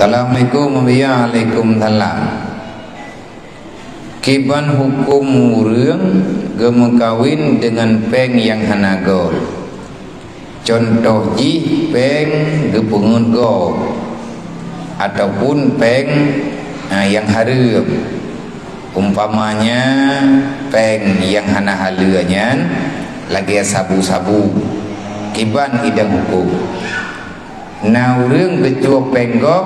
Assalamualaikum Waalaikumsalam. Kiban hukum urang gemekawin dengan peng yang hanagol. Contoh ji peng gepungun go ataupun peng yang harum. Umpamanya peng yang hana haleunya lagi sabu-sabu. Kiban idang hukum. Nah urang gecua penggok,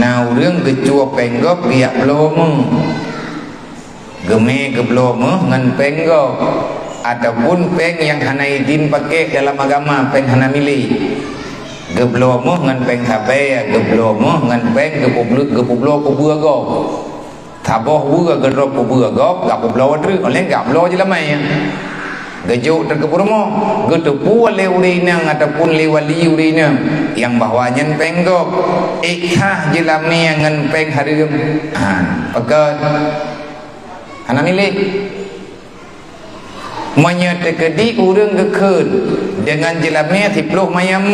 nah urang gecua penggok biak belum geme ke belum ngan penggok ataupun peng yang hana izin pakai dalam agama, peng hana milih geblomo ngan peng tabe geblomo ngan peng gepublo gok taboh buga gedrop gok gak publo tru oleh gak blo je lamai gejuk terkepurmo getepu oleh urina ataupun lewali urina yang bahwanya penggok ikhah je lamai ngan peng harum pakat hana milih menyetekedi urang gekun dengan jelamnya tipluh mayam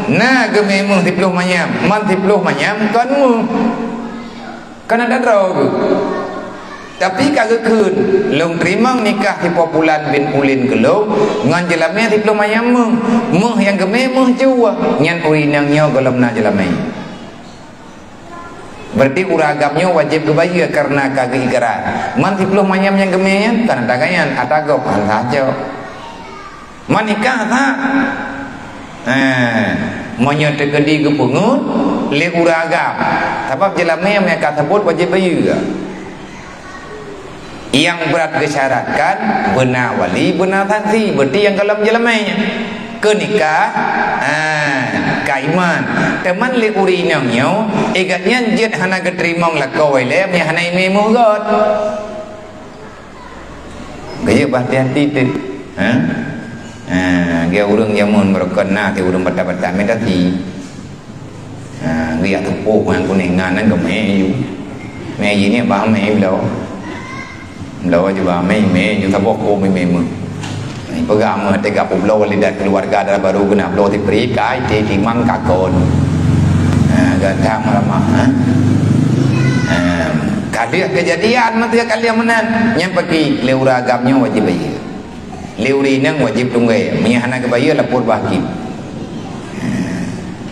na gememu tipluh mayam man tipluh mayam kanmu kan ada draw tapi kagak gekun long terimang nikah ti populan bin ulin gelong ngan jelamnya tipluh mayam meh yang gememu jua nyan urinang nyo golom na jelamai berarti uragamnya wajib kebayar karena kagak igaran man tipluh mayam yang gemeyan karena dagayan atagok saja manikah tak menyetekedi gepungut le uragam sebab jelamnya mereka sebut wajib bayar yang berat disyaratkan benar wali benar saksi berarti yang dalam jelamanya ke nikah kaiman teman le urinangnya igatnya jet hana getrimong lakoi le me hana imemu got gaya hati-hati tu dia urang jamun berkena ti urang bata-bata me tadi dia tepuh yang kuningan nan gemeyu me ini ba me blo blo juga me ju tabok ko me pegam tega publo lidat keluarga adalah baru guna blo ti pri kai ti timang kakon gantang ramah kadia kejadian mati kalian menan yang pergi leura agamnya wajib bayar leuri nang wajib tunggai menyahana ke bayar lapor bahkim